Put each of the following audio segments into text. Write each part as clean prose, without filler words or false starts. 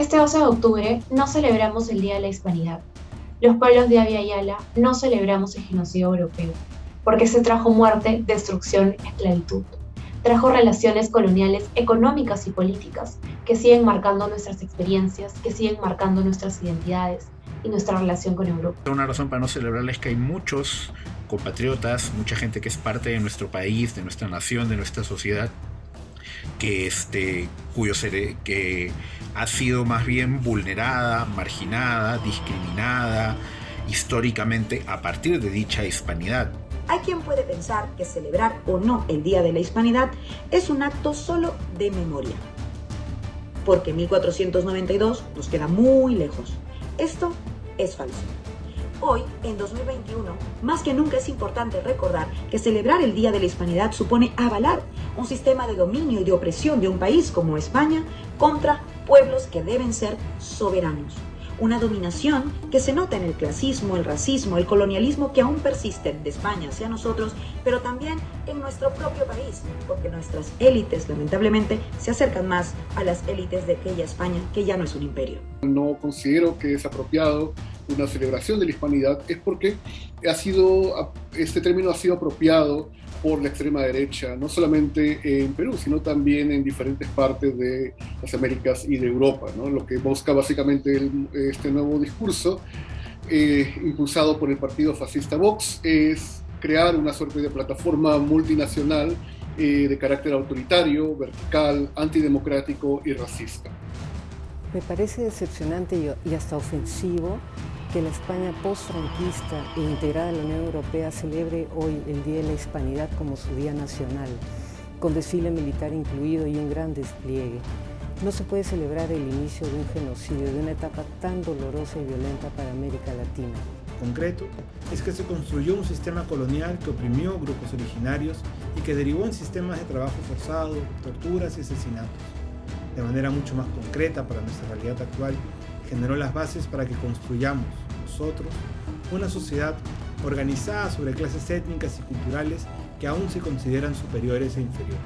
Este 12 de octubre no celebramos el Día de la Hispanidad. Los pueblos de Abya Yala no celebramos el genocidio europeo, porque se trajo muerte, destrucción, esclavitud. Trajo relaciones coloniales económicas y políticas que siguen marcando nuestras experiencias, que siguen marcando nuestras identidades y nuestra relación con Europa. Una razón para no celebrarla es que hay muchos compatriotas, mucha gente que es parte de nuestro país, de nuestra nación, de nuestra sociedad, que ha sido más bien vulnerada, marginada, discriminada históricamente a partir de dicha hispanidad. Hay quien puede pensar que celebrar o no el Día de la Hispanidad es un acto solo de memoria, porque 1492 nos queda muy lejos. Esto es falso. Hoy, en 2021, más que nunca es importante recordar que celebrar el Día de la Hispanidad supone avalar un sistema de dominio y de opresión de un país como España contra pueblos que deben ser soberanos. Una dominación que se nota en el clasismo, el racismo, el colonialismo que aún persisten de España hacia nosotros, pero también en nuestro propio país, porque nuestras élites, lamentablemente, se acercan más a las élites de aquella España que ya no es un imperio. No considero que es apropiado una celebración de la hispanidad, es porque este término ha sido apropiado por la extrema derecha, no solamente en Perú, sino también en diferentes partes de las Américas y de Europa, ¿no? Lo que busca básicamente este nuevo discurso, impulsado por el partido fascista Vox, es crear una suerte de plataforma multinacional de carácter autoritario, vertical, antidemocrático y racista. Me parece decepcionante y hasta ofensivo que la España post-franquista e integrada en la Unión Europea celebre hoy el Día de la Hispanidad como su día nacional, con desfile militar incluido y un gran despliegue. No se puede celebrar el inicio de un genocidio, de una etapa tan dolorosa y violenta para América Latina. Concreto es que se construyó un sistema colonial que oprimió grupos originarios y que derivó en sistemas de trabajo forzado, torturas y asesinatos. De manera mucho más concreta para nuestra realidad actual, generó las bases para que construyamos, nosotros, una sociedad organizada sobre clases étnicas y culturales que aún se consideran superiores e inferiores.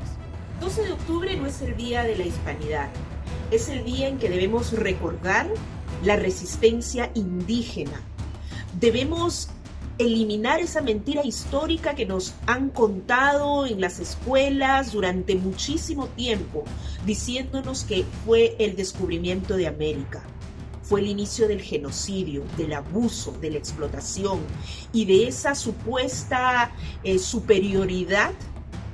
12 de octubre no es el Día de la Hispanidad, es el día en que debemos recordar la resistencia indígena. Debemos eliminar esa mentira histórica que nos han contado en las escuelas durante muchísimo tiempo, diciéndonos que fue el descubrimiento de América. Fue el inicio del genocidio, del abuso, de la explotación y de esa supuesta superioridad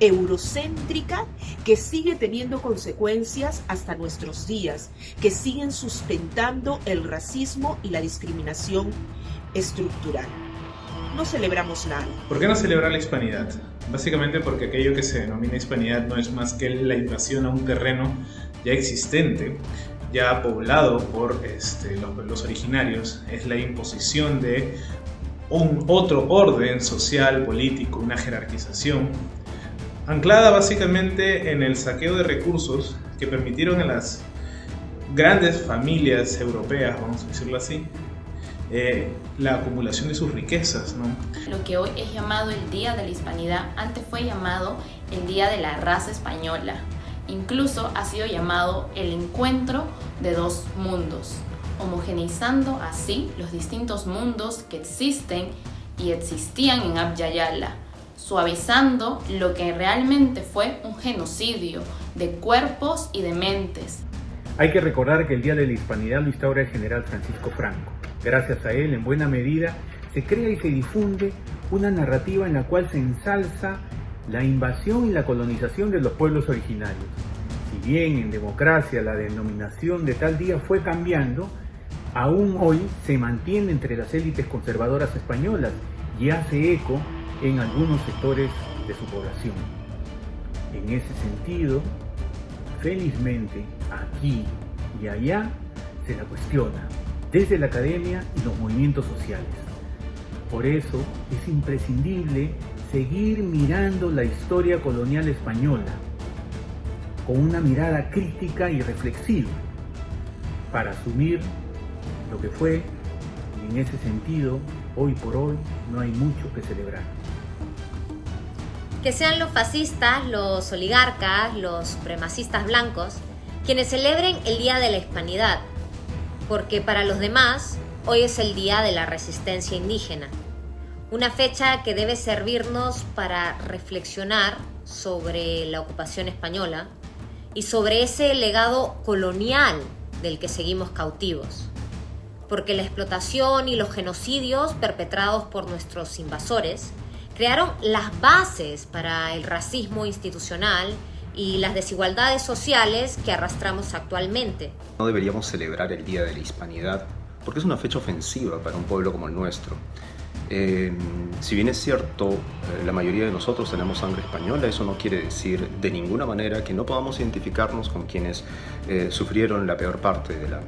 eurocéntrica que sigue teniendo consecuencias hasta nuestros días, que siguen sustentando el racismo y la discriminación estructural. No celebramos nada. ¿Por qué no celebrar la hispanidad? Básicamente porque aquello que se denomina hispanidad no es más que la invasión a un terreno ya existente, ya poblado por los pueblos originarios. Es la imposición de un otro orden social, político, una jerarquización, anclada básicamente en el saqueo de recursos que permitieron a las grandes familias europeas, vamos a decirlo así, la acumulación de sus riquezas, ¿no? Lo que hoy es llamado el Día de la Hispanidad, antes fue llamado el Día de la Raza Española. Incluso ha sido llamado el encuentro de dos mundos, homogeneizando así los distintos mundos que existen y existían en Abya Yala, suavizando lo que realmente fue un genocidio de cuerpos y de mentes. Hay que recordar que el Día de la Hispanidad lo instaura el general Francisco Franco. Gracias a él, en buena medida, se crea y se difunde una narrativa en la cual se ensalza la invasión y la colonización de los pueblos originarios. Si bien en democracia la denominación de tal día fue cambiando, aún hoy se mantiene entre las élites conservadoras españolas y hace eco en algunos sectores de su población. En ese sentido, felizmente, aquí y allá se la cuestiona, desde la academia y los movimientos sociales. Por eso es imprescindible seguir mirando la historia colonial española con una mirada crítica y reflexiva para asumir lo que fue, y en ese sentido, hoy por hoy, no hay mucho que celebrar. Que sean los fascistas, los oligarcas, los supremacistas blancos, quienes celebren el Día de la Hispanidad, porque para los demás hoy es el Día de la Resistencia Indígena, una fecha que debe servirnos para reflexionar sobre la ocupación española y sobre ese legado colonial del que seguimos cautivos, porque la explotación y los genocidios perpetrados por nuestros invasores crearon las bases para el racismo institucional y las desigualdades sociales que arrastramos actualmente. No deberíamos celebrar el Día de la Hispanidad porque es una fecha ofensiva para un pueblo como el nuestro. Si bien es cierto, la mayoría de nosotros tenemos sangre española, eso no quiere decir de ninguna manera que no podamos identificarnos con quienes sufrieron la peor parte de la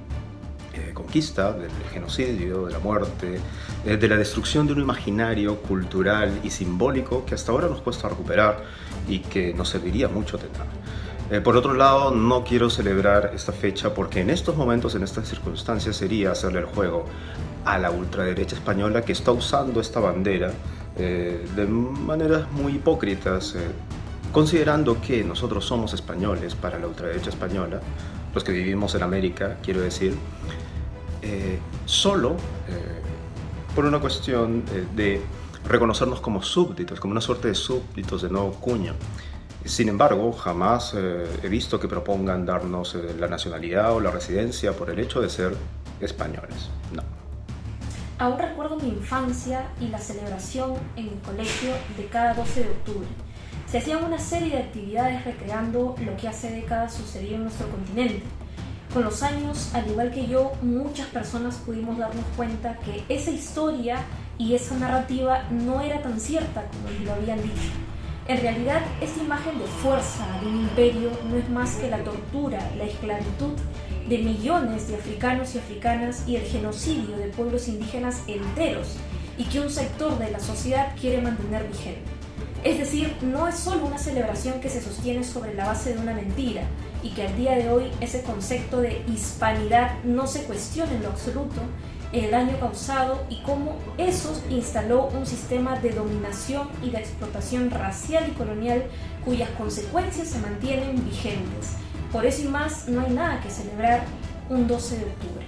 conquista, del genocidio, de la muerte, de la destrucción de un imaginario cultural y simbólico que hasta ahora nos cuesta recuperar y que nos serviría mucho tener. Por otro lado, no quiero celebrar esta fecha porque en estos momentos, en estas circunstancias, sería hacerle el juego a la ultraderecha española que está usando esta bandera de maneras muy hipócritas, considerando que nosotros somos españoles para la ultraderecha española, los que vivimos en América, quiero decir, solo por una cuestión de reconocernos como súbditos, como una suerte de súbditos de nuevo cuño. Sin embargo, jamás he visto que propongan darnos la nacionalidad o la residencia por el hecho de ser españoles. No. Aún recuerdo mi infancia y la celebración en el colegio de cada 12 de octubre. Se hacían una serie de actividades recreando lo que hace décadas sucedió en nuestro continente. Con los años, al igual que yo, muchas personas pudimos darnos cuenta que esa historia y esa narrativa no era tan cierta como lo habían dicho. En realidad, esta imagen de fuerza de un imperio no es más que la tortura, la esclavitud de millones de africanos y africanas y el genocidio de pueblos indígenas enteros y que un sector de la sociedad quiere mantener vigente. Es decir, no es solo una celebración que se sostiene sobre la base de una mentira y que al día de hoy ese concepto de hispanidad no se cuestiona en lo absoluto, el daño causado y cómo eso instaló un sistema de dominación y de explotación racial y colonial cuyas consecuencias se mantienen vigentes. Por eso y más, no hay nada que celebrar un 12 de octubre.